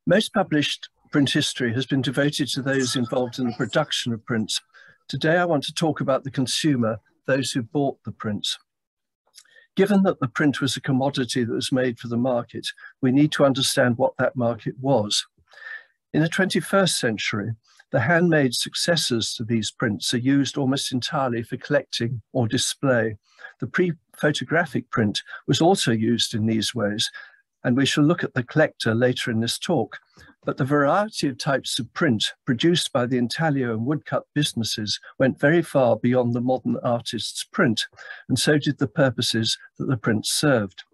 Most published print history has been devoted to those involved in the production of prints. Today, I want to talk about the consumer, those who bought the prints. Given that the print was a commodity that was made for the market, we need to understand what that market was. In the 21st century, the handmade successors to these prints are used almost entirely for collecting or display. The pre-photographic print was also used in these ways, and we shall look at the collector later in this talk. But the variety of types of print produced by the intaglio and woodcut businesses went very far beyond the modern artist's print, and so did the purposes that the print served.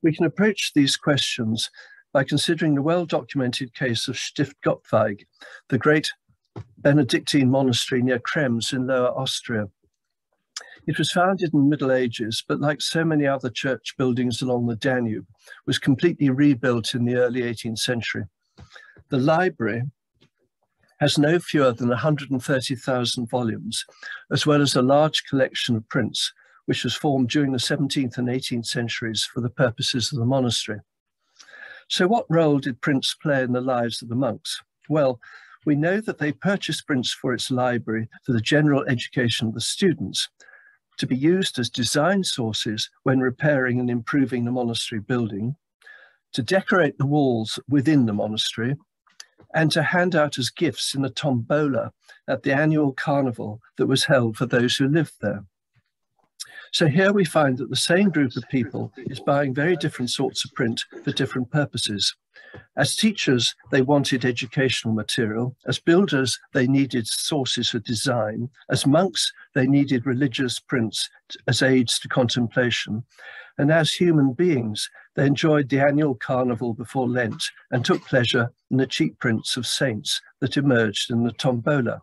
We can approach these questions by considering the well-documented case of Stift Gottweig, the great Benedictine monastery near Krems in Lower Austria. It was founded in the Middle Ages, but like so many other church buildings along the Danube, was completely rebuilt in the early 18th century. The library has no fewer than 130,000 volumes, as well as a large collection of prints, which was formed during the 17th and 18th centuries for the purposes of the monastery. So what role did prints play in the lives of the monks? Well, we know that they purchased prints for its library for the general education of the students, to be used as design sources when repairing and improving the monastery building, to decorate the walls within the monastery, and to hand out as gifts in a tombola at the annual carnival that was held for those who lived there. So here we find that the same group of people is buying very different sorts of print for different purposes. As teachers, they wanted educational material. As builders, they needed sources for design. As monks, they needed religious prints as aids to contemplation. And as human beings, they enjoyed the annual carnival before Lent and took pleasure in the cheap prints of saints that emerged in the tombola.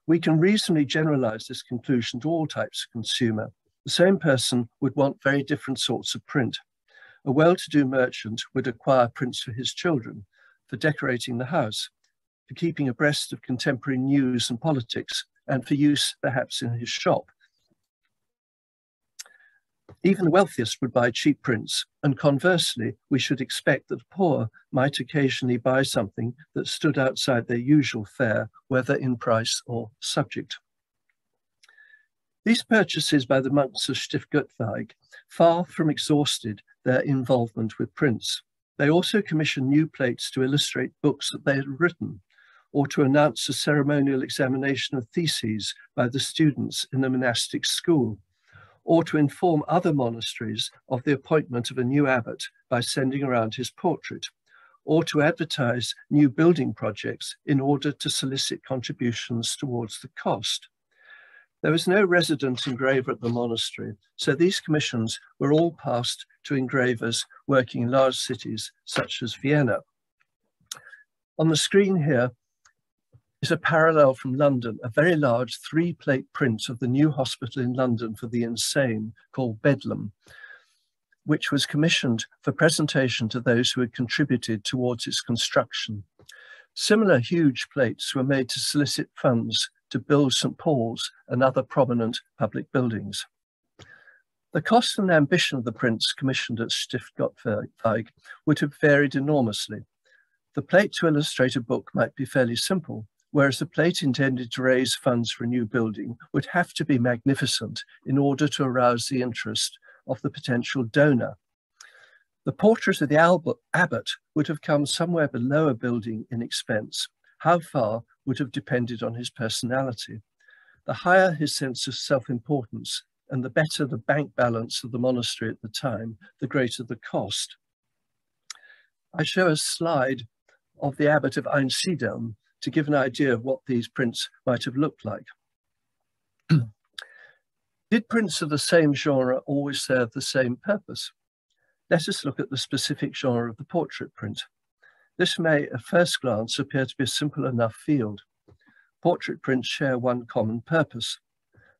We can reasonably generalize this conclusion to all types of consumer. The same person would want very different sorts of print. A well-to-do merchant would acquire prints for his children, for decorating the house, for keeping abreast of contemporary news and politics, and for use perhaps in his shop. Even the wealthiest would buy cheap prints, and conversely, we should expect that the poor might occasionally buy something that stood outside their usual fare, whether in price or subject. These purchases by the monks of Stift Gottweig far from exhausted their involvement with prints. They also commissioned new plates to illustrate books that they had written, or to announce a ceremonial examination of theses by the students in the monastic school, or to inform other monasteries of the appointment of a new abbot by sending around his portrait, or to advertise new building projects in order to solicit contributions towards the cost. There was no resident engraver at the monastery, so these commissions were all passed to engravers working in large cities such as Vienna. On the screen here is a parallel from London, a very large 3-plate print of the new hospital in London for the insane called Bedlam, which was commissioned for presentation to those who had contributed towards its construction. Similar huge plates were made to solicit funds to build St. Paul's and other prominent public buildings. The cost and ambition of the prints commissioned at Stift Gottweig would have varied enormously. The plate to illustrate a book might be fairly simple, whereas the plate intended to raise funds for a new building would have to be magnificent in order to arouse the interest of the potential donor. The portrait of the abbot would have come somewhere below a building in expense. How far would have depended on his personality. The higher his sense of self-importance and the better the bank balance of the monastery at the time, the greater the cost. I show a slide of the abbot of Einsiedeln to give an idea of what these prints might have looked like. Did prints of the same genre always serve the same purpose? Let us look at the specific genre of the portrait print. This may, at first glance, appear to be a simple enough field. Portrait prints share one common purpose.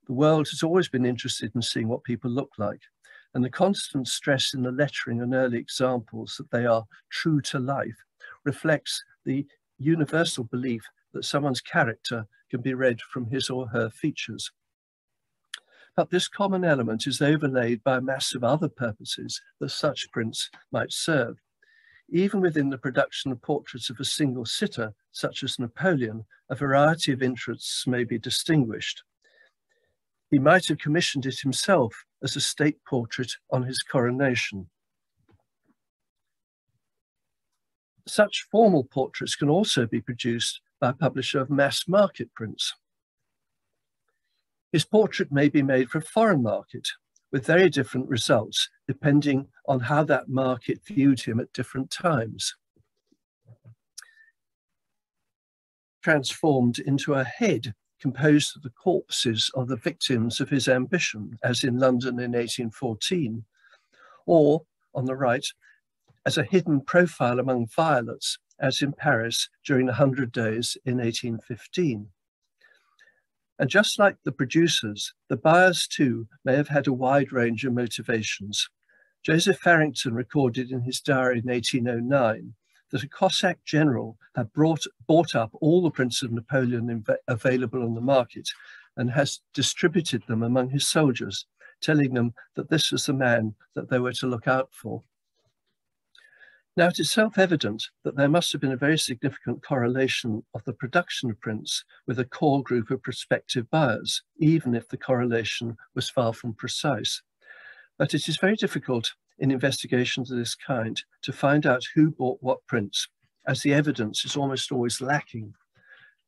The world has always been interested in seeing what people look like, and the constant stress in the lettering and early examples that they are true to life reflects the universal belief that someone's character can be read from his or her features. But this common element is overlaid by a mass of other purposes that such prints might serve. even within the production of portraits of a single sitter, such as Napoleon, a variety of interests may be distinguished. He might have commissioned it himself as a state portrait on his coronation. Such formal portraits can also be produced by a publisher of mass market prints. His portrait may be made for a foreign market, with very different results, depending on how that market viewed him at different times. Transformed into a head composed of the corpses of the victims of his ambition, as in London in 1814, or, on the right, as a hidden profile among violets, as in Paris during the 100 Days in 1815. And just like the producers, the buyers too may have had a wide range of motivations. Joseph Farrington recorded in his diary in 1809 that a Cossack general had bought up all the prints of Napoleon available on the market and has distributed them among his soldiers, telling them that this was the man that they were to look out for. Now, it is self-evident that there must have been a very significant correlation of the production of prints with a core group of prospective buyers, even if the correlation was far from precise. But it is very difficult in investigations of this kind to find out who bought what prints, as the evidence is almost always lacking.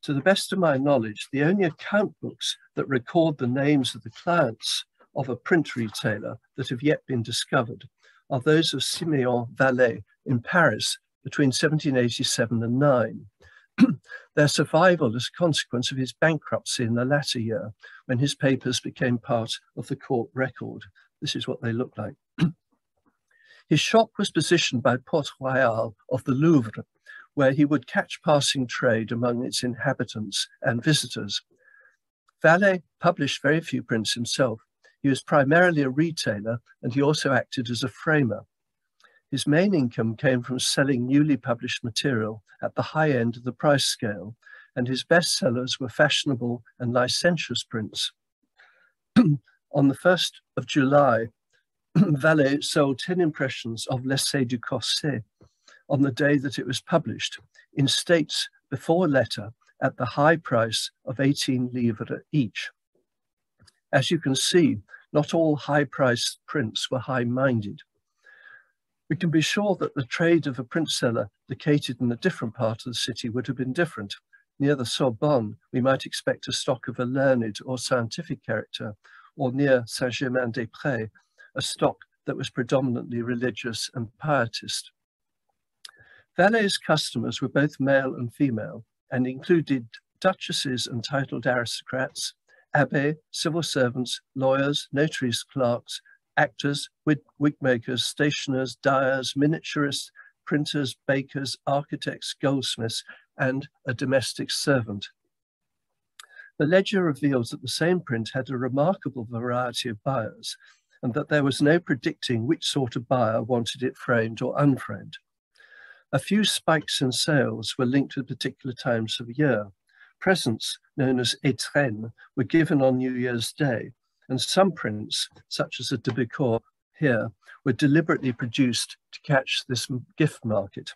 To the best of my knowledge, the only account books that record the names of the clients of a print retailer that have yet been discovered are those of Siméon Vallet in Paris between 1787 and 9. Their survival is a consequence of his bankruptcy in the latter year, when his papers became part of the court record. This is what they look like. His shop was positioned by Porte Royale of the Louvre, where he would catch passing trade among its inhabitants and visitors. Vallet published very few prints himself. He was primarily a retailer, and he also acted as a framer. His main income came from selling newly published material at the high end of the price scale, and his bestsellers were fashionable and licentious prints. On the 1st of July, Vallet sold 10 impressions of L'Essai du Corset on the day that it was published, in states before letter at the high price of 18 livres each. As you can see, not all high-priced prints were high-minded. We can be sure that the trade of a print seller located in a different part of the city would have been different. Near the Sorbonne, we might expect a stock of a learned or scientific character, or near Saint-Germain-des-Prés, a stock that was predominantly religious and pietist. Vallet's customers were both male and female, and included duchesses and titled aristocrats, abbés, civil servants, lawyers, notaries, clerks, actors, wigmakers, stationers, dyers, miniaturists, printers, bakers, architects, goldsmiths, and a domestic servant. The ledger reveals that the same print had a remarkable variety of buyers, and that there was no predicting which sort of buyer wanted it framed or unframed. A few spikes in sales were linked to particular times of year. Presents, known as étrennes, were given on New Year's Day, and some prints, such as the de Bécourt here, were deliberately produced to catch this gift market.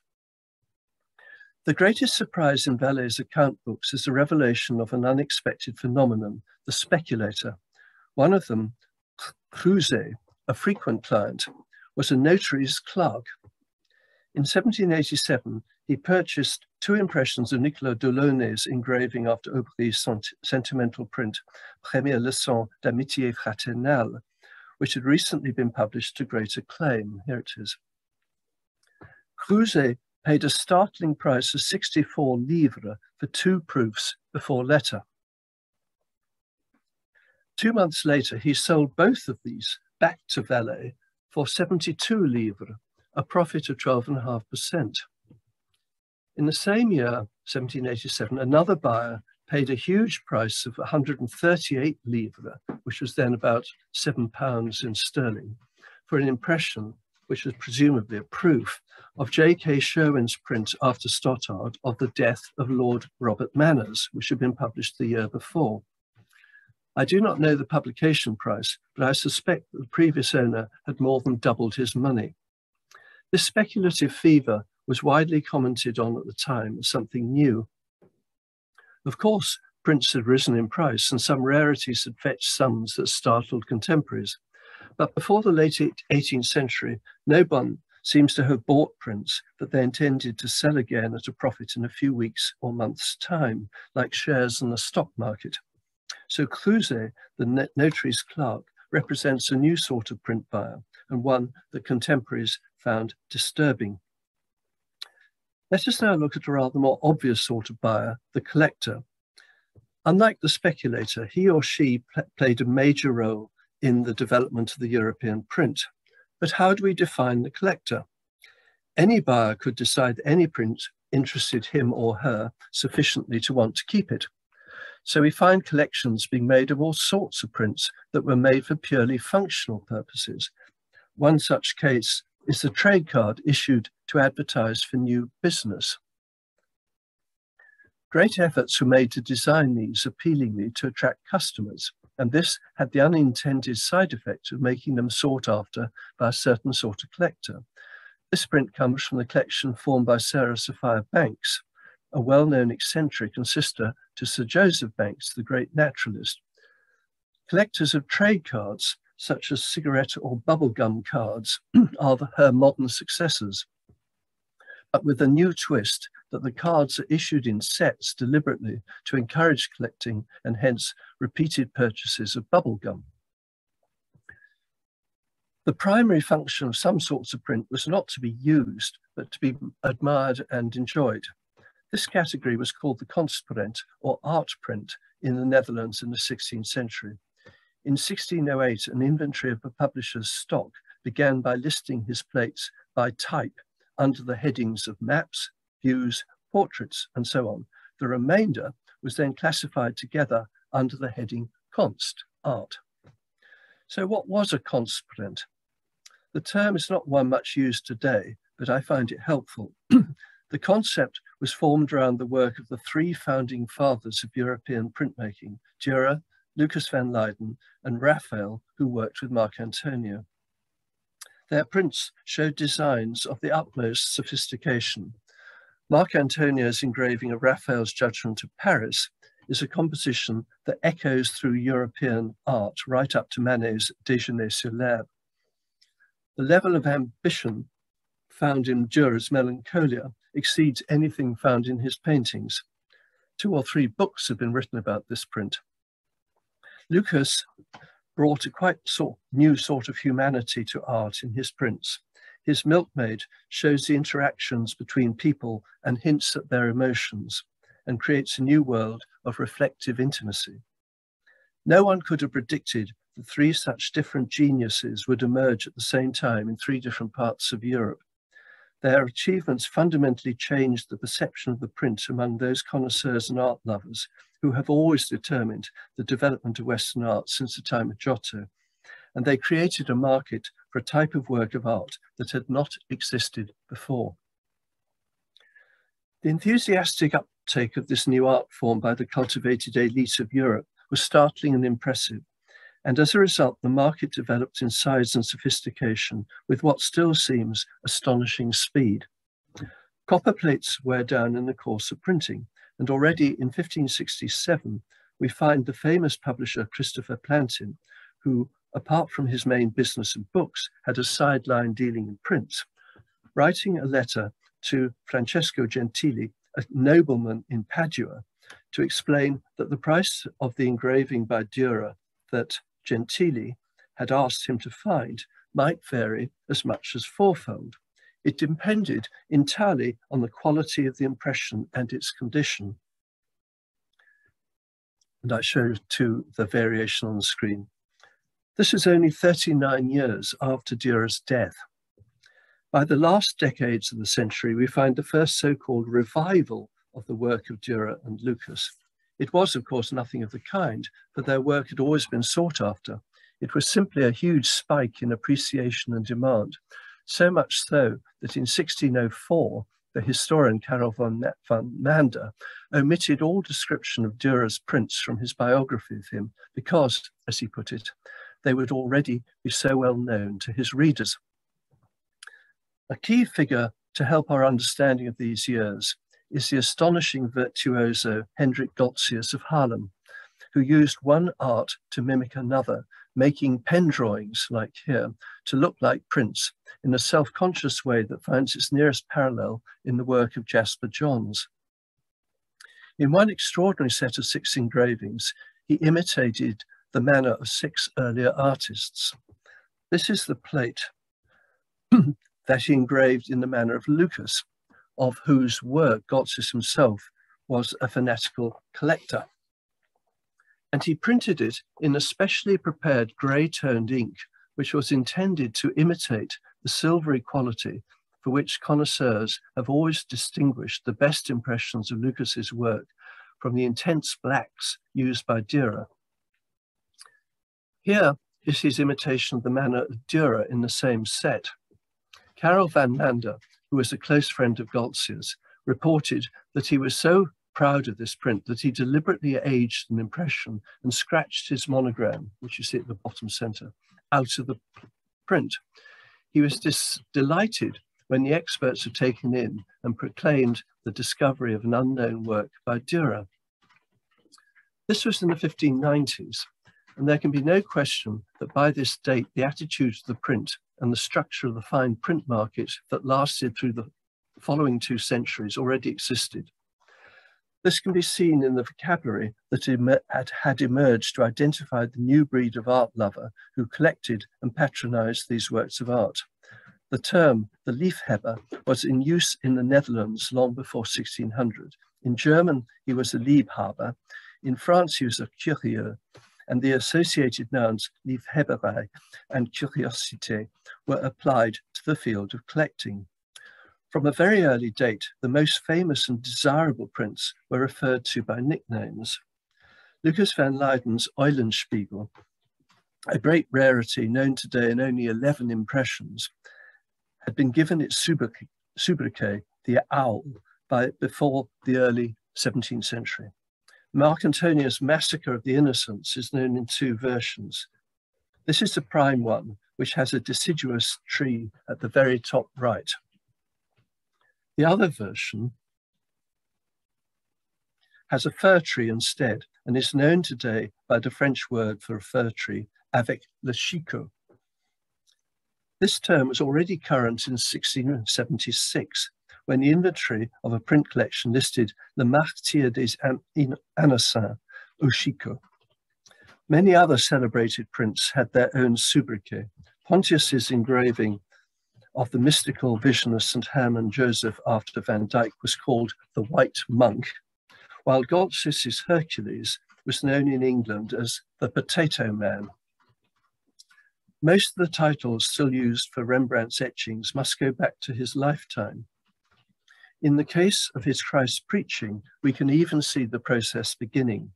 The greatest surprise in Vallet's account books is the revelation of an unexpected phenomenon, the speculator. One of them, Creuset, a frequent client, was a notary's clerk. In 1787, he purchased 2 impressions of Nicolas Delaunay's engraving after Aubry's sentimental print, Première leçon d'amitié fraternelle, which had recently been published to great acclaim. Here it is. Creuset paid a startling price of 64 livres for 2 proofs before letter. 2 months later, he sold both of these back to Vallet for 72 livres, a profit of 12.5%. In the same year, 1787, another buyer paid a huge price of 138 livres, which was then about £7 in sterling, for an impression, which was presumably a proof, of J.K. Sherwin's print after Stothard of the death of Lord Robert Manners, which had been published the year before. I do not know the publication price, but I suspect that the previous owner had more than doubled his money. This speculative fever was widely commented on at the time as something new. Of course, prints had risen in price and some rarities had fetched sums that startled contemporaries. But before the late 18th century, no one seems to have bought prints that they intended to sell again at a profit in a few weeks or months' time, like shares in the stock market. So Kruse, the notary's clerk, represents a new sort of print buyer, and one that contemporaries found disturbing. Let us now look at a rather more obvious sort of buyer, the collector. Unlike the speculator, he or she played a major role in the development of the European print. But how do we define the collector? Any buyer could decide any print interested him or her sufficiently to want to keep it. So we find collections being made of all sorts of prints that were made for purely functional purposes. One such case is the trade card issued to advertise for new business. Great efforts were made to design these appealingly to attract customers, and this had the unintended side effect of making them sought after by a certain sort of collector. This print comes from the collection formed by Sarah Sophia Banks, a well-known eccentric and sister to Sir Joseph Banks, the great naturalist. Collectors of trade cards, such as cigarette or bubblegum cards, are her modern successors, but with a new twist that the cards are issued in sets deliberately to encourage collecting and hence repeated purchases of bubblegum. The primary function of some sorts of print was not to be used, but to be admired and enjoyed. This category was called the Kunstprint, or art print, in the Netherlands in the 16th century. In 1608, an inventory of a publisher's stock began by listing his plates by type under the headings of maps, views, portraits, and so on. The remainder was then classified together under the heading Kunst, art. So what was a Kunstprint? The term is not one much used today, but I find it helpful. The concept was formed around the work of the three founding fathers of European printmaking, Duca, Lucas van Leyden, and Raphael, who worked with Marc Antonio. Their prints showed designs of the utmost sophistication. Marc Antonio's engraving of Raphael's Judgment of Paris is a composition that echoes through European art right up to Manet's Déjeuner sur l'herbe. The level of ambition found in Dürer's Melancholia exceeds anything found in his paintings. 2 or 3 books have been written about this print. Lucas brought a quite new sort of humanity to art in his prints. His Milkmaid shows the interactions between people and hints at their emotions and creates a new world of reflective intimacy. No one could have predicted that 3 such different geniuses would emerge at the same time in 3 different parts of Europe. Their achievements fundamentally changed the perception of the print among those connoisseurs and art lovers who have always determined the development of Western art since the time of Giotto, and they created a market for a type of work of art that had not existed before. The enthusiastic uptake of this new art form by the cultivated elite of Europe was startling and impressive, and as a result, the market developed in size and sophistication with what still seems astonishing speed. Copper plates wear down in the course of printing, and already in 1567, we find the famous publisher Christopher Plantin, who, apart from his main business of books, had a sideline dealing in prints, writing a letter to Francesco Gentili, a nobleman in Padua, to explain that the price of the engraving by Duca that Gentili had asked him to find might vary as much as 4-fold. It depended entirely on the quality of the impression and its condition. And I show too the variation on the screen. This is only 39 years after Duca's death. By the last decades of the century, we find the first so-called revival of the work of Duca and Lucas. It was, of course, nothing of the kind, for their work had always been sought after. It was simply a huge spike in appreciation and demand, so much so that in 1604, the historian Karel van Mander omitted all description of Duca's prints from his biography of him because, as he put it, they would already be so well known to his readers. A key figure to help our understanding of these years is the astonishing virtuoso Hendrick Galcius of Harlem, who used one art to mimic another, making pen drawings, like here, to look like prints in a self-conscious way that finds its nearest parallel in the work of Jasper Johns. In one extraordinary set of 6 engravings, he imitated the manner of 6 earlier artists. This is the plate that he engraved in the manner of Lucas, of whose work Galcius himself was a fanatical collector. And he printed it in a specially prepared grey-toned ink, which was intended to imitate the silvery quality for which connoisseurs have always distinguished the best impressions of Lucas's work from the intense blacks used by Dürer. Here is his imitation of the manner of Dürer in the same set. Karel van Mander, who was a close friend of Galcius, reported that he was so proud of this print that he deliberately aged an impression and scratched his monogram, which you see at the bottom center, out of the print. He was delighted when the experts were taken in and proclaimed the discovery of an unknown work by Dürer. This was in the 1590s, and there can be no question that by this date, the attitude of the print and the structure of the fine print market that lasted through the following 2 centuries already existed. This can be seen in the vocabulary that had emerged to identify the new breed of art lover who collected and patronized these works of art. The term, the liefhebber, was in use in the Netherlands long before 1600. In German, he was a Liebhaber. In France, he was a Curieux, and the associated nouns Liefhebberei and Curiosité were applied to the field of collecting. From a very early date, the most famous and desirable prints were referred to by nicknames. Lucas van Leyden's Eulenspiegel, a great rarity known today in only 11 impressions, had been given its sobriquet, the owl, before the early 17th century. Marc Antonius' Massacre of the Innocents is known in 2 versions. This is the prime one, which has a deciduous tree at the very top right. The other version has a fir tree instead and is known today by the French word for a fir tree, avec le chicot. This term was already current in 1676, when the inventory of a print collection listed Le Martyr des Innocents au Chicot. Many other celebrated prints had their own sobriquet. Pontius's engraving of the mystical vision of St. Herman Joseph after Van Dyck was called the White Monk, while Galcius's Hercules was known in England as the Potato Man. Most of the titles still used for Rembrandt's etchings must go back to his lifetime. In the case of his Christ preaching, we can even see the process beginning.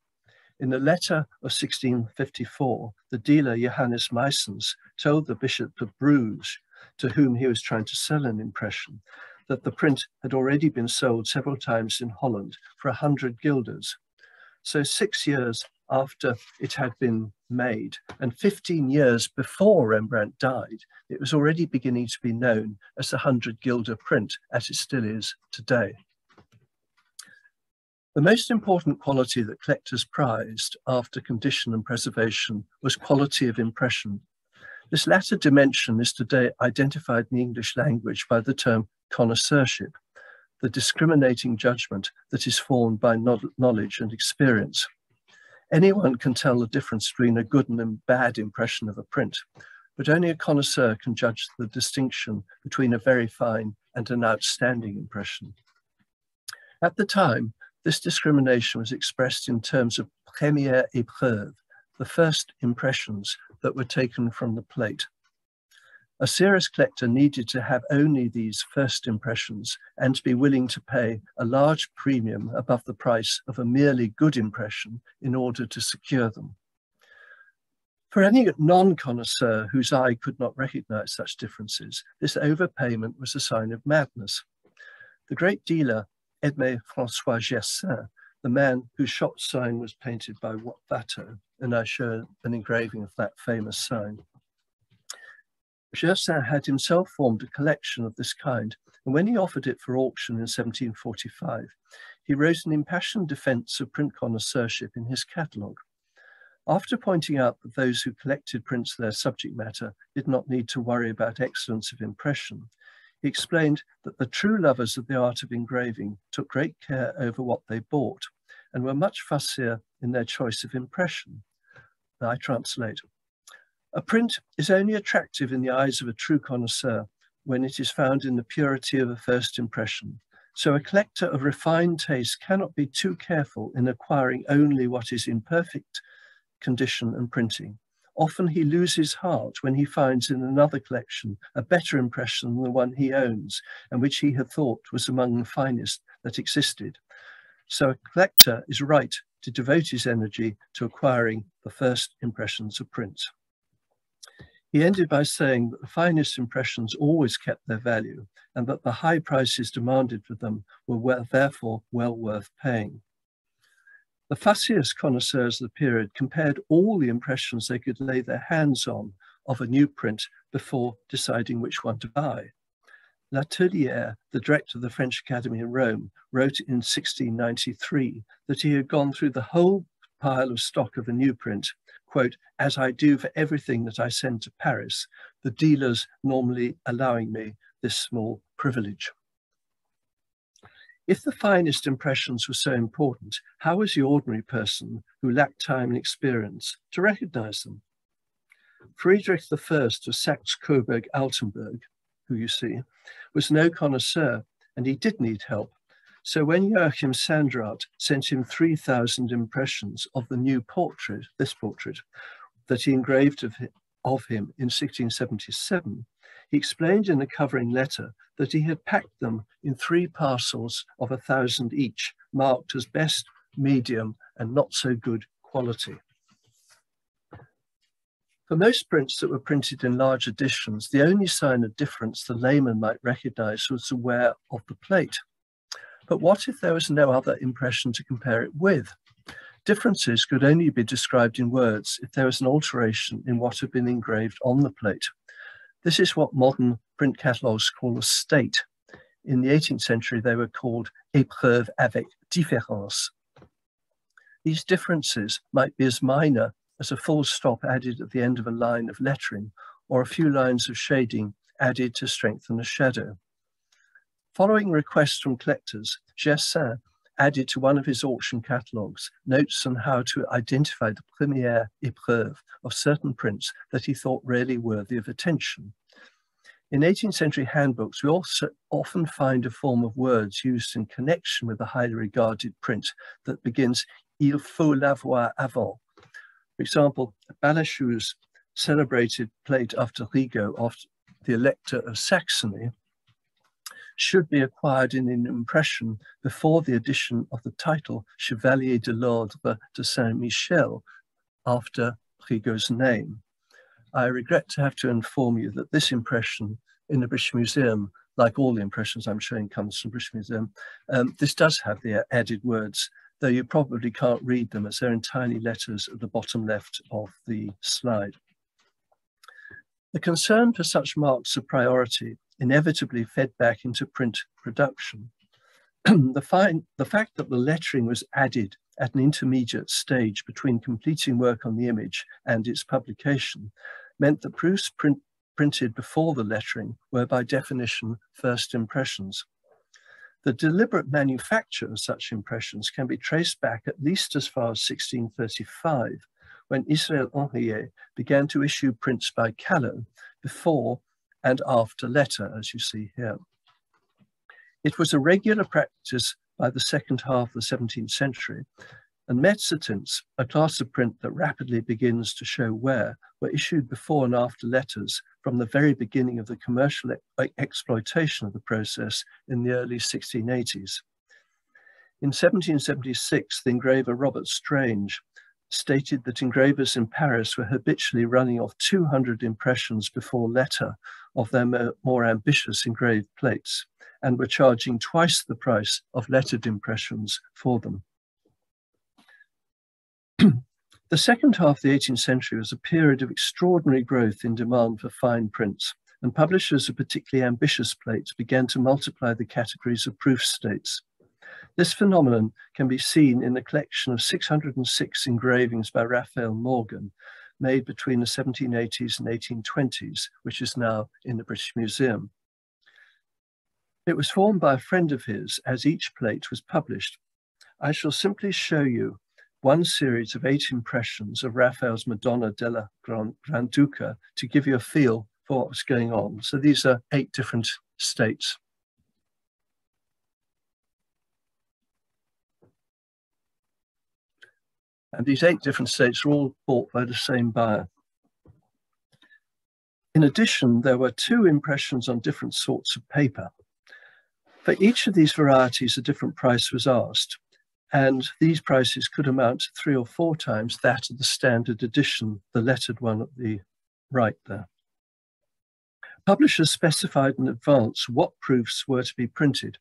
In a letter of 1654, the dealer Johannes Meissens told the Bishop of Bruges, to whom he was trying to sell an impression, that the print had already been sold several times in Holland for 100 guilders. So 6 years after it had been made, and 15 years before Rembrandt died, it was already beginning to be known as the 100 guilder print, as it still is today. The most important quality that collectors prized after condition and preservation was quality of impression. This latter dimension is today identified in the English language by the term connoisseurship, the discriminating judgment that is formed by knowledge and experience. Anyone can tell the difference between a good and a bad impression of a print, but only a connoisseur can judge the distinction between a very fine and an outstanding impression. At the time, this discrimination was expressed in terms of première épreuve, the first impressions that were taken from the plate. A serious collector needed to have only these first impressions and to be willing to pay a large premium above the price of a merely good impression in order to secure them. For any non-connoisseur whose eye could not recognize such differences, this overpayment was a sign of madness. The great dealer, Edmé François Gersaint, the man whose shop sign was painted by Watteau, and I show an engraving of that famous sign. Gersaint had himself formed a collection of this kind and when he offered it for auction in 1745, he wrote an impassioned defense of print connoisseurship in his catalogue. After pointing out that those who collected prints for their subject matter did not need to worry about excellence of impression, he explained that the true lovers of the art of engraving took great care over what they bought and were much fussier in their choice of impression. I translate. A print is only attractive in the eyes of a true connoisseur when it is found in the purity of a first impression. So a collector of refined taste cannot be too careful in acquiring only what is in perfect condition and printing. Often he loses heart when he finds in another collection a better impression than the one he owns and which he had thought was among the finest that existed. So a collector is right to devote his energy to acquiring the first impressions of prints. He ended by saying that the finest impressions always kept their value and that the high prices demanded for them were therefore well worth paying. The fussiest connoisseurs of the period compared all the impressions they could lay their hands on of a new print before deciding which one to buy. L'Atelier, the director of the French Academy in Rome, wrote in 1693 that he had gone through the whole pile of stock of a new print, quote, as I do for everything that I send to Paris, the dealers normally allowing me this small privilege. If the finest impressions were so important, how was the ordinary person who lacked time and experience to recognize them? Friedrich I of Saxe-Coburg-Altenburg, who you see, was no connoisseur, and he did need help. So when Joachim Sandrart sent him 3,000 impressions of the new portrait, this portrait, that he engraved of him in 1677, he explained in a covering letter that he had packed them in 3 parcels of 1,000 each, marked as best, medium, and not so good quality. For most prints that were printed in large editions, the only sign of difference the layman might recognize was the wear of the plate. But what if there was no other impression to compare it with? Differences could only be described in words if there was an alteration in what had been engraved on the plate. This is what modern print catalogues call a state. In the 18th century, they were called épreuve avec différence. These differences might be as minor as a full stop added at the end of a line of lettering or a few lines of shading added to strengthen a shadow. Following requests from collectors, Gersaint added to one of his auction catalogues notes on how to identify the première épreuve of certain prints that he thought really worthy of attention. In 18th century handbooks, we also often find a form of words used in connection with a highly regarded print that begins Il faut l'avoir avant. For example, Balachou's celebrated plate after Rigaud, after the Elector of Saxony, should be acquired in an impression before the addition of the title Chevalier de l'Ordre de Saint-Michel after Rigaud's name. I regret to have to inform you that this impression in the British Museum, like all the impressions I'm showing comes from the British Museum, this does have the added words, though you probably can't read them as they're in tiny letters at the bottom left of the slide. The concern for such marks of priority inevitably fed back into print production. The fact that the lettering was added at an intermediate stage between completing work on the image and its publication meant that proofs printed before the lettering were by definition first impressions. The deliberate manufacture of such impressions can be traced back at least as far as 1635, when Israel Henriet began to issue prints by Callot before and after letter, as you see here. It was a regular practice by the second half of the 17th century, and mezzotinthes, a class of print that rapidly begins to show wear, were issued before and after letters from the very beginning of the commercial exploitation of the process in the early 1680s. In 1776, the engraver Robert Strange stated that engravers in Paris were habitually running off 200 impressions before letter of their more ambitious engraved plates, and were charging twice the price of lettered impressions for them. The second half of the 18th century was a period of extraordinary growth in demand for fine prints, and publishers of particularly ambitious plates began to multiply the categories of proof states. This phenomenon can be seen in the collection of 606 engravings by Raphael Morgan, made between the 1780s and 1820s, which is now in the British Museum. It was formed by a friend of his as each plate was published. I shall simply show you one series of 8 impressions of Raphael's Madonna della Gran Duca to give you a feel for what was going on. So these are 8 different states. And these 8 different states are all bought by the same buyer. In addition, there were 2 impressions on different sorts of paper. For each of these varieties, a different price was asked, and these prices could amount to 3 or 4 times that of the standard edition, the lettered one at the right there. Publishers specified in advance what proofs were to be printed.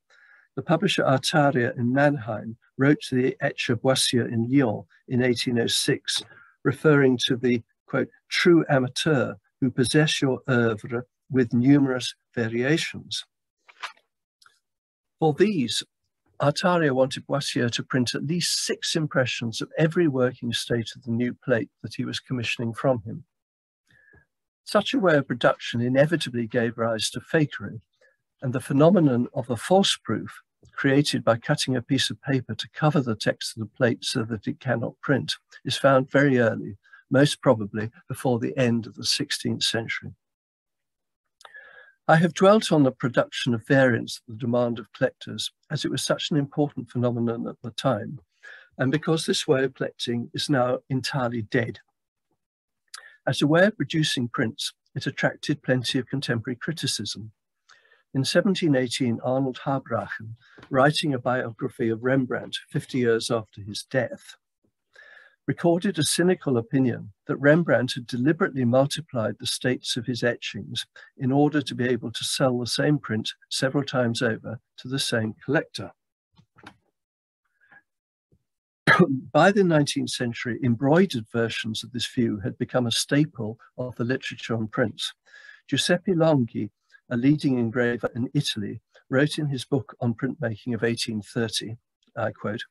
The publisher Artaria in Mannheim wrote to the etcher Boissier in Lyon in 1806, referring to the, quote, true amateur who possess your oeuvre with numerous variations. For these, Artaria wanted Boissier to print at least 6 impressions of every working state of the new plate that he was commissioning from him. Such a way of production inevitably gave rise to fakery, and the phenomenon of the false proof, created by cutting a piece of paper to cover the text of the plate so that it cannot print, is found very early, most probably before the end of the 16th century. I have dwelt on the production of variants at the demand of collectors, as it was such an important phenomenon at the time, and because this way of collecting is now entirely dead. As a way of producing prints, it attracted plenty of contemporary criticism. In 1718, Arnold Habrachen, writing a biography of Rembrandt 50 years after his death, recorded a cynical opinion that Rembrandt had deliberately multiplied the states of his etchings in order to be able to sell the same print several times over to the same collector. By the 19th century, embroidered versions of this view had become a staple of the literature on prints. Giuseppe Longhi, a leading engraver in Italy, wrote in his book on printmaking of 1830, I quote,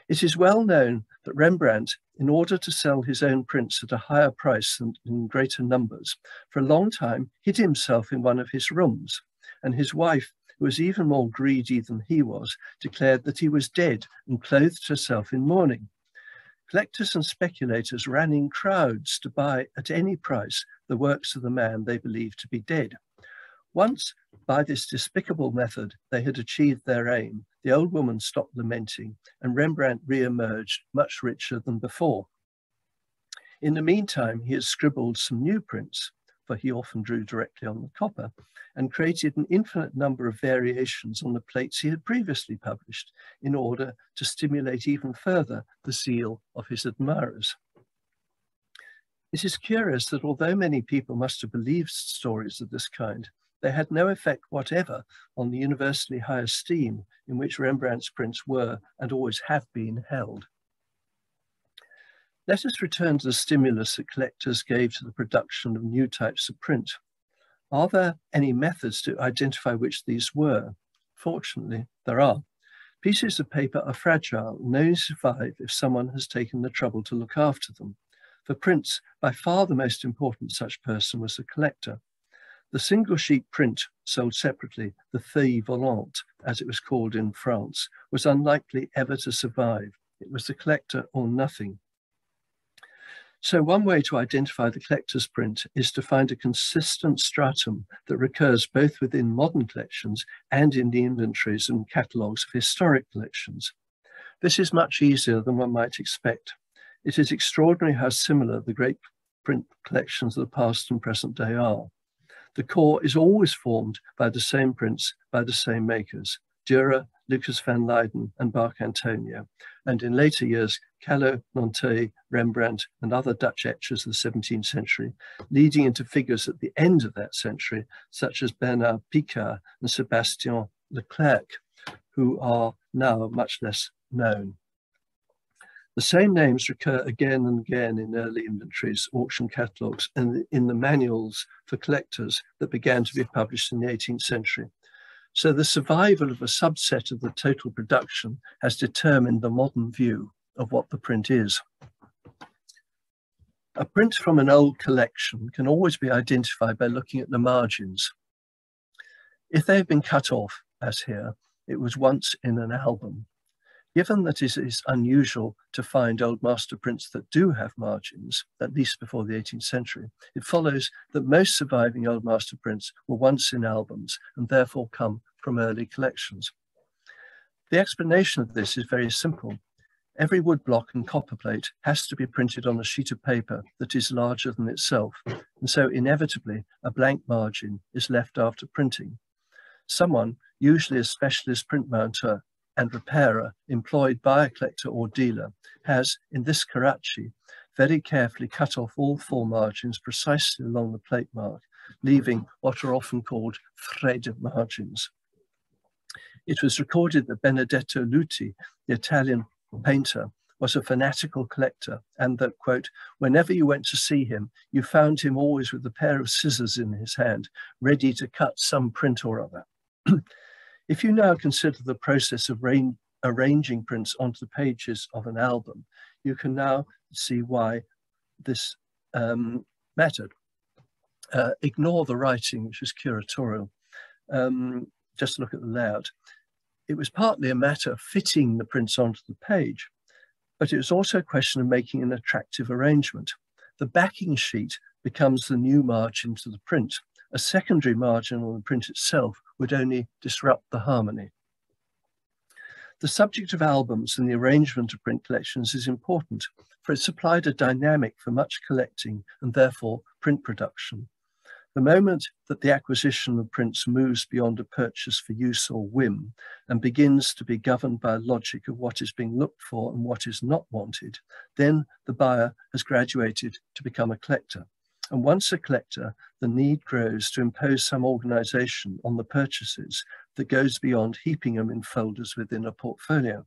"It is well known that Rembrandt, in order to sell his own prints at a higher price and in greater numbers, for a long time hid himself in one of his rooms, and his wife, who was even more greedy than he was, declared that he was dead and clothed herself in mourning. Collectors and speculators ran in crowds to buy at any price the works of the man they believed to be dead. Once, by this despicable method, they had achieved their aim. The old woman stopped lamenting, and Rembrandt re-emerged much richer than before. In the meantime, he had scribbled some new prints, for he often drew directly on the copper, and created an infinite number of variations on the plates he had previously published in order to stimulate even further the zeal of his admirers. It is curious that although many people must have believed stories of this kind, they had no effect whatever on the universally high esteem in which Rembrandt's prints were and always have been held. Let us return to the stimulus that collectors gave to the production of new types of print. Are there any methods to identify which these were? Fortunately, there are. Pieces of paper are fragile and only survive if someone has taken the trouble to look after them. For prints, by far the most important such person was the collector. The single sheet print, sold separately, the feuille volante, as it was called in France, was unlikely ever to survive. It was the collector or nothing. So one way to identify the collector's print is to find a consistent stratum that recurs both within modern collections and in the inventories and catalogues of historic collections. This is much easier than one might expect. It is extraordinary how similar the great print collections of the past and present day are. The core is always formed by the same prints by the same makers, Dürer, Lucas van Leyden, and Bach Antonio, and in later years, Callot, Nanterre, Rembrandt, and other Dutch etchers of the 17th century, leading into figures at the end of that century, such as Bernard Picard and Sébastien Leclerc, who are now much less known. The same names recur again and again in early inventories, auction catalogues, and in the manuals for collectors that began to be published in the 18th century. So the survival of a subset of the total production has determined the modern view of what the print is. A print from an old collection can always be identified by looking at the margins. If they have been cut off, as here, it was once in an album. Given that it is unusual to find old master prints that do have margins, at least before the 18th century, it follows that most surviving old master prints were once in albums and therefore come from early collections. The explanation of this is very simple. Every woodblock and copperplate has to be printed on a sheet of paper that is larger than itself, and so inevitably a blank margin is left after printing. Someone, usually a specialist print mounter and repairer employed by a collector or dealer, has, in this Karachi, very carefully cut off all 4 margins precisely along the plate mark, leaving what are often called thread margins. It was recorded that Benedetto Luti, the Italian painter, was a fanatical collector, and that, quote, whenever you went to see him, you found him always with a pair of scissors in his hand, ready to cut some print or other. If you now consider the process of arranging prints onto the pages of an album, you can now see why this mattered. Ignore the writing, which is curatorial. Just look at the layout. It was partly a matter of fitting the prints onto the page, but it was also a question of making an attractive arrangement. The backing sheet becomes the new margin to the print. A secondary margin on the print itself would only disrupt the harmony. The subject of albums and the arrangement of print collections is important, for it supplied a dynamic for much collecting and therefore print production. The moment that the acquisition of prints moves beyond a purchase for use or whim and begins to be governed by a logic of what is being looked for and what is not wanted, then the buyer has graduated to become a collector. And once a collector, the need grows to impose some organization on the purchases that goes beyond heaping them in folders within a portfolio.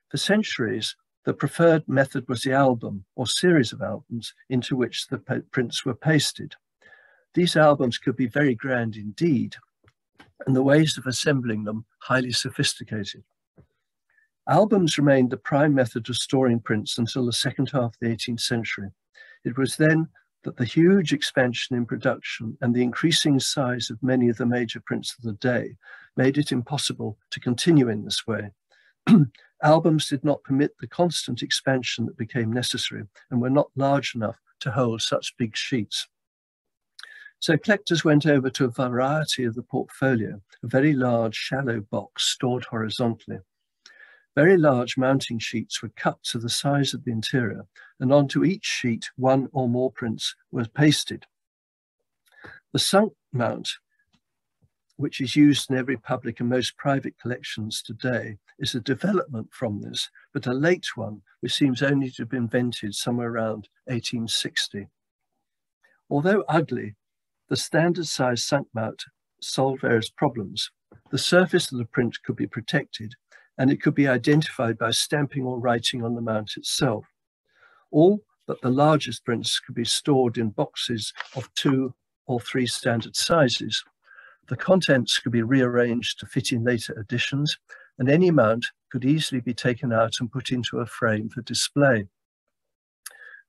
For centuries, the preferred method was the album or series of albums into which the prints were pasted. These albums could be very grand indeed, and the ways of assembling them highly sophisticated. Albums remained the prime method of storing prints until the second half of the 18th century. It was then that the huge expansion in production and the increasing size of many of the major prints of the day made it impossible to continue in this way. Albums did not permit the constant expansion that became necessary and were not large enough to hold such big sheets. So collectors went over to a variety of the portfolio, a very large shallow box stored horizontally. Very large mounting sheets were cut to the size of the interior, and onto each sheet one or more prints were pasted. The sunk mount, which is used in every public and most private collections today, is a development from this, but a late one which seems only to have been invented somewhere around 1860. Although ugly, the standard size sunk mount solved various problems. The surface of the print could be protected, and it could be identified by stamping or writing on the mount itself. All but the largest prints could be stored in boxes of 2 or 3 standard sizes. The contents could be rearranged to fit in later editions, and any mount could easily be taken out and put into a frame for display.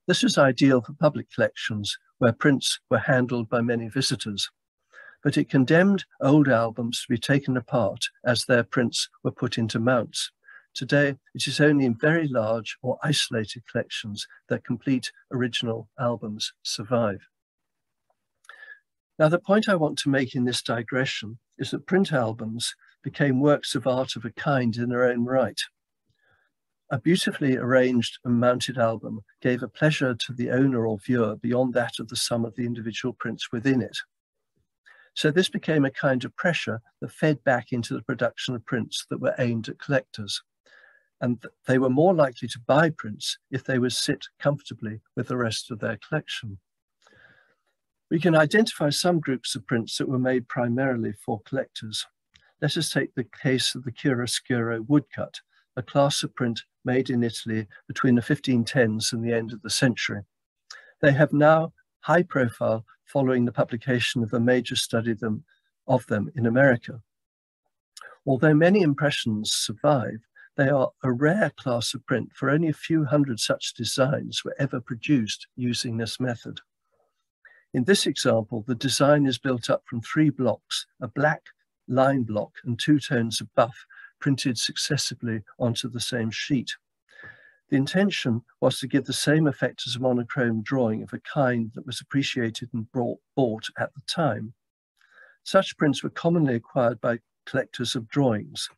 This was ideal for public collections where prints were handled by many visitors, but it condemned old albums to be taken apart as their prints were put into mounts. Today, it is only in very large or isolated collections that complete original albums survive. Now, the point I want to make in this digression is that print albums became works of art of a kind in their own right. A beautifully arranged and mounted album gave a pleasure to the owner or viewer beyond that of the sum of the individual prints within it. So this became a kind of pressure that fed back into the production of prints that were aimed at collectors. And they were more likely to buy prints if they would sit comfortably with the rest of their collection. We can identify some groups of prints that were made primarily for collectors. Let us take the case of the Kuroskuro Woodcut, a class of print made in Italy between the 1510s and the end of the century. They have now high profile following the publication of a major study of them in America. Although many impressions survive, they are a rare class of print, for only a few hundred such designs were ever produced using this method. In this example, the design is built up from 3 blocks, a black line block and 2 tones of buff printed successively onto the same sheet. The intention was to give the same effect as a monochrome drawing of a kind that was appreciated and bought at the time. Such prints were commonly acquired by collectors of drawings.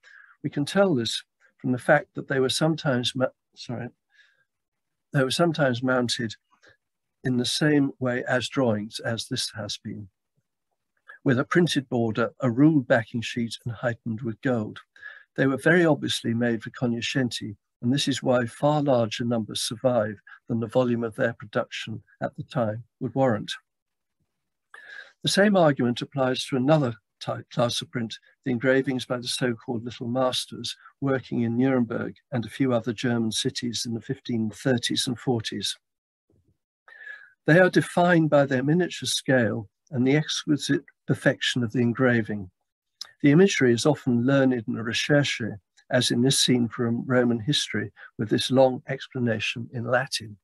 We can tell this from the fact that they were sometimes mounted in the same way as drawings, as this has been, with a printed border, a ruled backing sheet, and heightened with gold. They were very obviously made for cognoscenti, and this is why far larger numbers survive than the volume of their production at the time would warrant. The same argument applies to another class of print, the engravings by the so-called little masters working in Nuremberg and a few other German cities in the 1530s and 40s. They are defined by their miniature scale and the exquisite perfection of the engraving. The imagery is often learned and recherche, as in this scene from Roman history with this long explanation in Latin.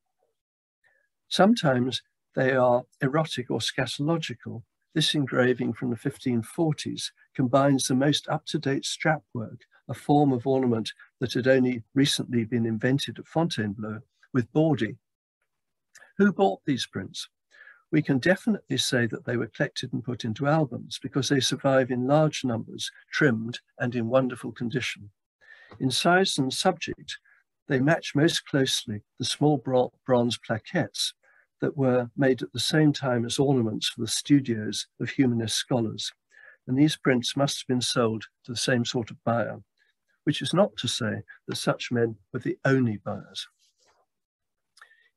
Sometimes they are erotic or scatological. This engraving from the 1540s combines the most up-to-date strap work, a form of ornament that had only recently been invented at Fontainebleau, with bawdy. Who bought these prints? We can definitely say that they were collected and put into albums because they survive in large numbers, trimmed and in wonderful condition. In size and subject, they match most closely the small bronze plaquettes that were made at the same time as ornaments for the studios of humanist scholars. And these prints must have been sold to the same sort of buyer, which is not to say that such men were the only buyers.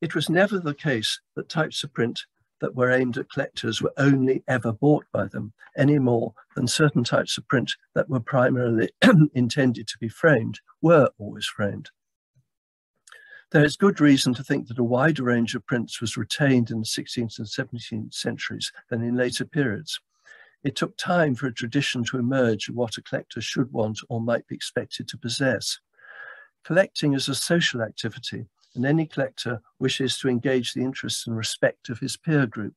It was never the case that types of print that were aimed at collectors were only ever bought by them, any more than certain types of print that were primarily intended to be framed were always framed. There is good reason to think that a wider range of prints was retained in the 16th and 17th centuries than in later periods. It took time for a tradition to emerge of what a collector should want or might be expected to possess. Collecting is a social activity, and any collector wishes to engage the interest and respect of his peer group.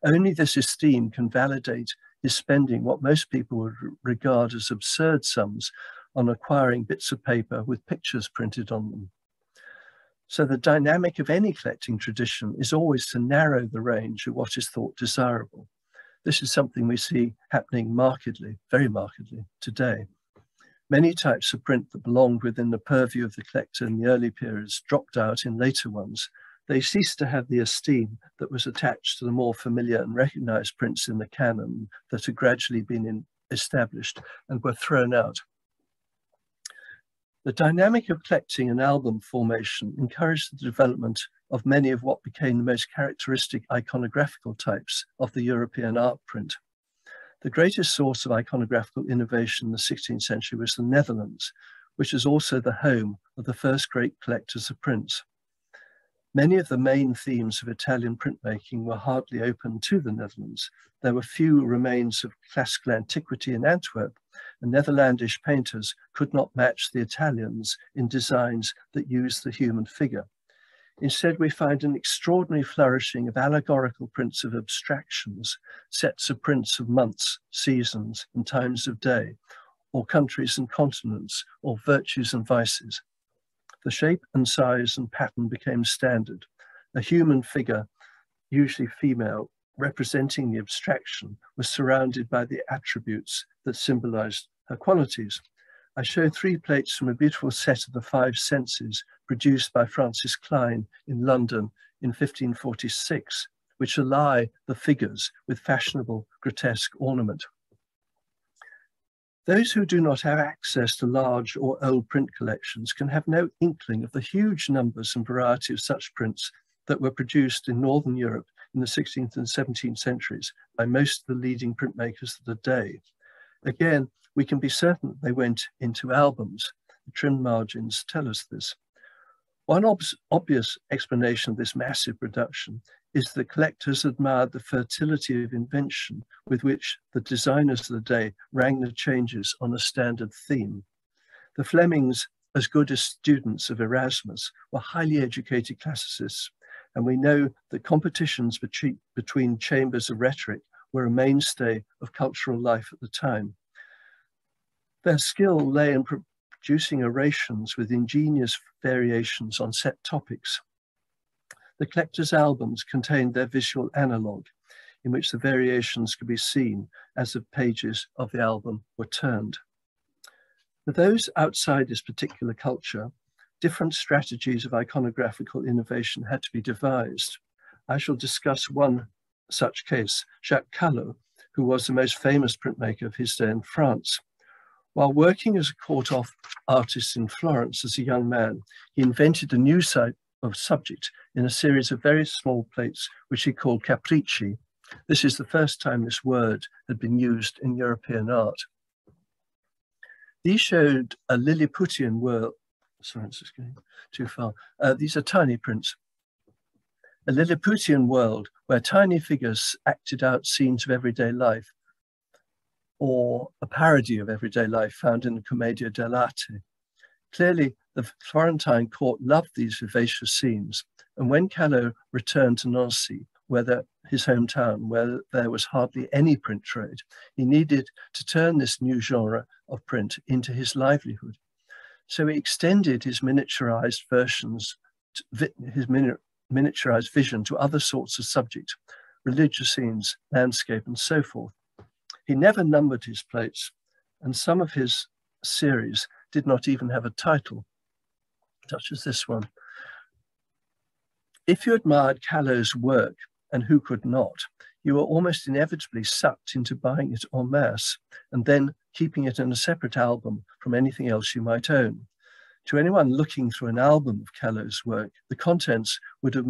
Only this esteem can validate his spending what most people would regard as absurd sums on acquiring bits of paper with pictures printed on them. So the dynamic of any collecting tradition is always to narrow the range of what is thought desirable. This is something we see happening markedly, very markedly, today. Many types of print that belonged within the purview of the collector in the early periods dropped out in later ones. They ceased to have the esteem that was attached to the more familiar and recognized prints in the canon that had gradually been established and were thrown out. The dynamic of collecting and album formation encouraged the development of many of what became the most characteristic iconographical types of the European art print. The greatest source of iconographical innovation in the 16th century was the Netherlands, which is also the home of the first great collectors of prints. Many of the main themes of Italian printmaking were hardly open to the Netherlands. There were few remains of classical antiquity in Antwerp, and Netherlandish painters could not match the Italians in designs that used the human figure. Instead, we find an extraordinary flourishing of allegorical prints of abstractions, sets of prints of months, seasons, and times of day, or countries and continents, or virtues and vices. The shape and size and pattern became standard. A human figure, usually female, representing the abstraction, was surrounded by the attributes that symbolized her qualities. I show 3 plates from a beautiful set of the 5 senses produced by Francis Klein in London in 1546, which ally the figures with fashionable grotesque ornament. Those who do not have access to large or old print collections can have no inkling of the huge numbers and variety of such prints that were produced in Northern Europe in the 16th and 17th centuries by most of the leading printmakers of the day. Again, we can be certain that they went into albums. The trim margins tell us this. One obvious explanation of this massive production is that collectors admired the fertility of invention with which the designers of the day rang the changes on a standard theme. The Flemings, as good as students of Erasmus, were highly educated classicists, and we know that competitions between chambers of rhetoric were a mainstay of cultural life at the time. Their skill lay in producing orations with ingenious variations on set topics. The collector's albums contained their visual analogue, in which the variations could be seen as the pages of the album were turned. For those outside this particular culture, different strategies of iconographical innovation had to be devised. I shall discuss one such case, Jacques Callot, who was the most famous printmaker of his day in France. While working as a court artist in Florence as a young man, he invented a new type of subject in a series of very small plates, which he called capricci. This is the first time this word had been used in European art. These showed a Lilliputian world. Sorry, it's just going too far. These are tiny prints. A Lilliputian world where tiny figures acted out scenes of everyday life, or a parody of everyday life found in the Commedia dell'arte. Clearly, the Florentine court loved these vivacious scenes, and when Callot returned to Nancy, his hometown, where there was hardly any print trade, he needed to turn this new genre of print into his livelihood. So he extended his miniaturized miniaturized vision to other sorts of subject, religious scenes, landscape, and so forth. He never numbered his plates, and some of his series did not even have a title, such as this one. If you admired Callot's work, and who could not, you were almost inevitably sucked into buying it en masse, and then keeping it in a separate album from anything else you might own. To anyone looking through an album of Callot's work, the contents would have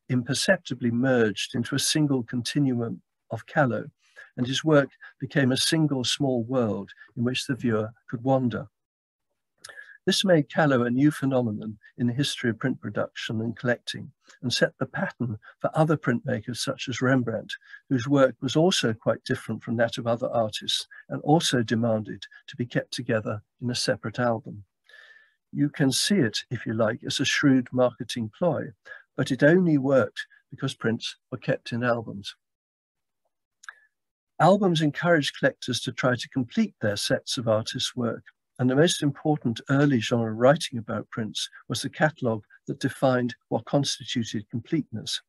imperceptibly merged into a single continuum of Callot, and his work became a single small world in which the viewer could wander. This made Callot a new phenomenon in the history of print production and collecting, and set the pattern for other printmakers such as Rembrandt, whose work was also quite different from that of other artists and also demanded to be kept together in a separate album. You can see it, if you like, as a shrewd marketing ploy, but it only worked because prints were kept in albums. Albums encouraged collectors to try to complete their sets of artists' work, and the most important early genre writing about prints was the catalogue that defined what constituted completeness.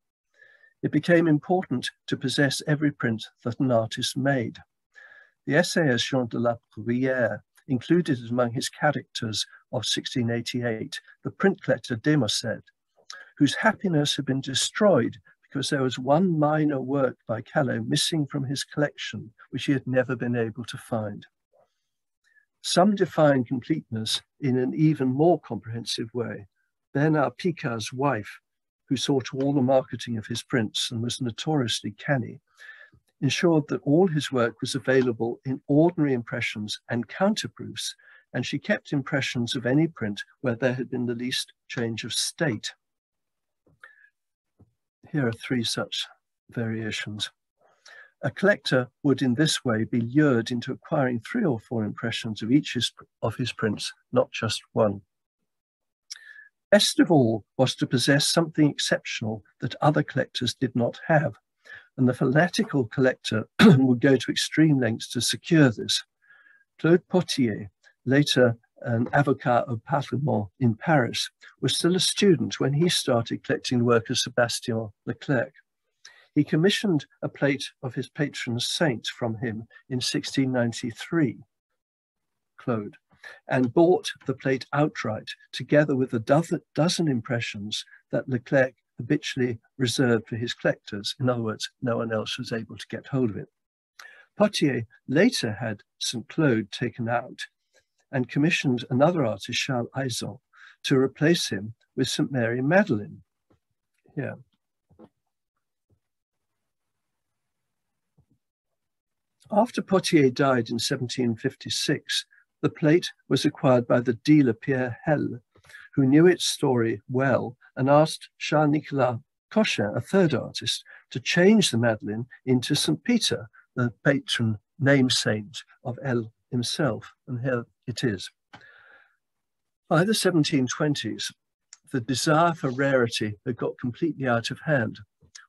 It became important to possess every print that an artist made. The essayist Jean de la Bruyère included among his characters of 1688 the print collector Demoiselle, whose happiness had been destroyed because there was one minor work by Callot missing from his collection, which he had never been able to find. Some define completeness in an even more comprehensive way. Bernard Picard's wife, who saw to all the marketing of his prints and was notoriously canny, ensured that all his work was available in ordinary impressions and counterproofs, and she kept impressions of any print where there had been the least change of state. Here are three such variations. A collector would in this way be lured into acquiring 3 or 4 impressions of each of his prints, not just one. Best of all was to possess something exceptional that other collectors did not have, and the fanatical collector would go to extreme lengths to secure this. Claude Potier, later an avocat of patrimoine in Paris, was still a student when he started collecting the work of Sébastien Leclerc. He commissioned a plate of his patron saint from him in 1693, Claude, and bought the plate outright, together with a dozen impressions that Leclerc habitually reserved for his collectors. In other words, no one else was able to get hold of it. Potier later had St. Claude taken out and commissioned another artist, Charles Eizon, to replace him with St. Mary Magdalene. Here. After Potier died in 1756, The plate was acquired by the dealer Pierre Hell, who knew its story well and asked Charles-Nicolas Cochin, a third artist, to change the Madeleine into St. Peter, the patron namesake of Hell himself. And here it is. By the 1720s, the desire for rarity had got completely out of hand.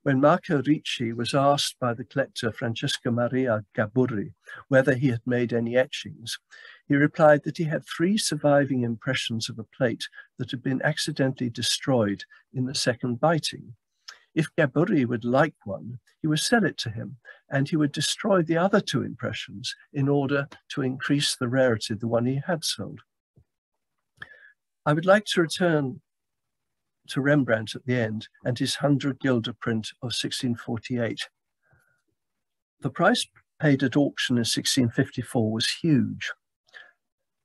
When Marco Ricci was asked by the collector Francesco Maria Gaburri whether he had made any etchings, he replied that he had 3 surviving impressions of a plate that had been accidentally destroyed in the second biting. If Gaburri would like one, he would sell it to him, and he would destroy the other 2 impressions in order to increase the rarity of the one he had sold. I would like to return to Rembrandt at the end and his 100 guilder print of 1648. The price paid at auction in 1654 was huge.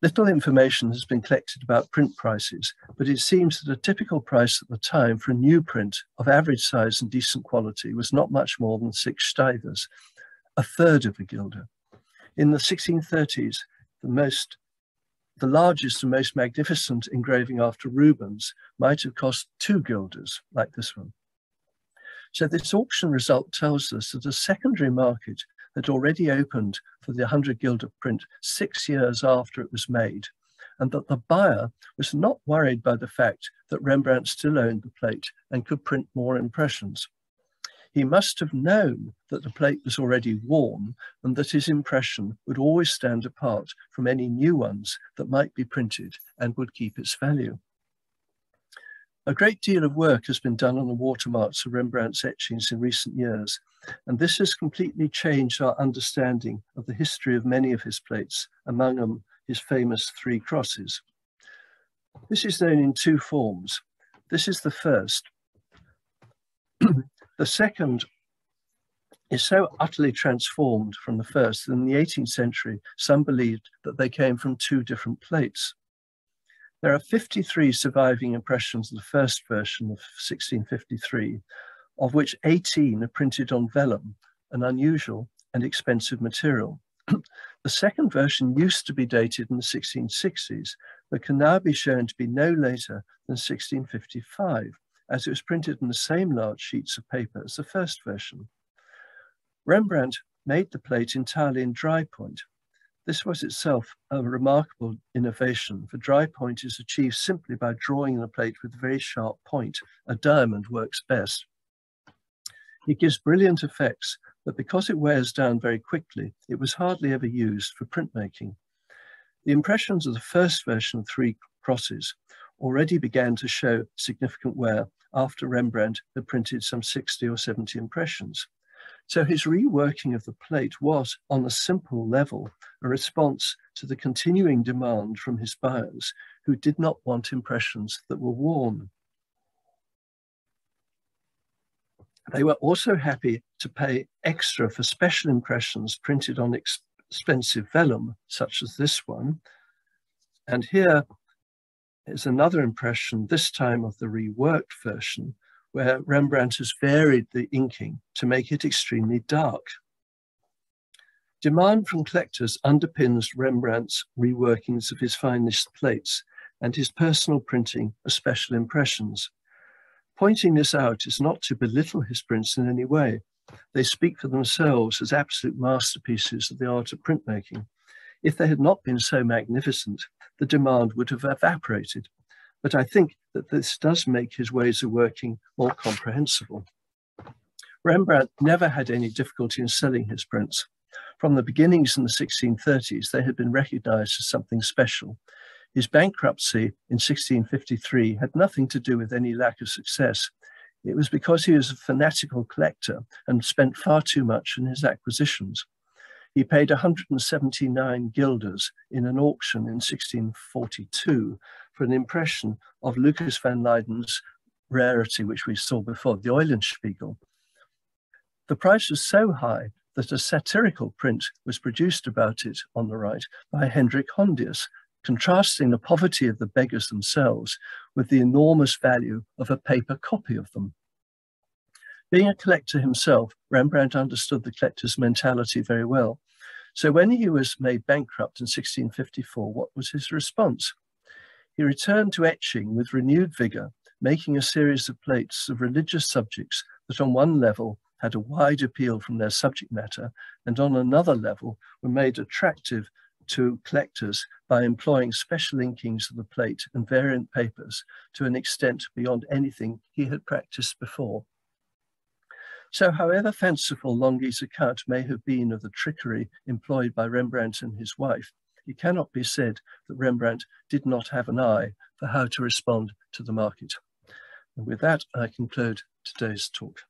Little information has been collected about print prices, but it seems that a typical price at the time for a new print of average size and decent quality was not much more than 6 stivers, a third of a guilder. In the 1630s, the largest and most magnificent engraving after Rubens might have cost 2 guilders, like this one. So this auction result tells us that a secondary market had already opened for the 100 guilder print 6 years after it was made, and that the buyer was not worried by the fact that Rembrandt still owned the plate and could print more impressions. He must have known that the plate was already worn and that his impression would always stand apart from any new ones that might be printed and would keep its value. A great deal of work has been done on the watermarks of Rembrandt's etchings in recent years, and this has completely changed our understanding of the history of many of his plates, among them his famous 3 crosses. This is known in 2 forms. This is the first. The second is so utterly transformed from the first that in the 18th century, some believed that they came from 2 different plates. There are 53 surviving impressions of the first version of 1653, of which 18 are printed on vellum, an unusual and expensive material. The second version used to be dated in the 1660s, but can now be shown to be no later than 1655, as it was printed in the same large sheets of paper as the first version. Rembrandt made the plate entirely in dry point. This was itself a remarkable innovation, for dry point is achieved simply by drawing the plate with a very sharp point. A diamond works best. It gives brilliant effects, but because it wears down very quickly, it was hardly ever used for printmaking. The impressions of the first version of 3 crosses already began to show significant wear after Rembrandt had printed some 60 or 70 impressions. So his reworking of the plate was, on a simple level, a response to the continuing demand from his buyers, who did not want impressions that were worn. They were also happy to pay extra for special impressions printed on expensive vellum, such as this one. And here is another impression, this time of the reworked version, where Rembrandt has varied the inking to make it extremely dark. Demand from collectors underpins Rembrandt's reworkings of his finest plates and his personal printing of special impressions. Pointing this out is not to belittle his prints in any way. They speak for themselves as absolute masterpieces of the art of printmaking. If they had not been so magnificent, the demand would have evaporated. But I think that this does make his ways of working more comprehensible. Rembrandt never had any difficulty in selling his prints. From the beginnings in the 1630s, they had been recognized as something special. His bankruptcy in 1653 had nothing to do with any lack of success. It was because he was a fanatical collector and spent far too much in his acquisitions. He paid 179 guilders in an auction in 1642 for an impression of Lucas van Leyden's rarity, which we saw before, the Eulenspiegel. The price was so high that a satirical print was produced about it on the right by Hendrick, contrasting the poverty of the beggars themselves with the enormous value of a paper copy of them. Being a collector himself, Rembrandt understood the collector's mentality very well. So when he was made bankrupt in 1654, what was his response? He returned to etching with renewed vigour, making a series of plates of religious subjects that on one level had a wide appeal from their subject matter, and on another level were made attractive to collectors by employing special inkings of the plate and variant papers to an extent beyond anything he had practiced before. So however fanciful Longhi's account may have been of the trickery employed by Rembrandt and his wife, it cannot be said that Rembrandt did not have an eye for how to respond to the market. And with that, I conclude today's talk.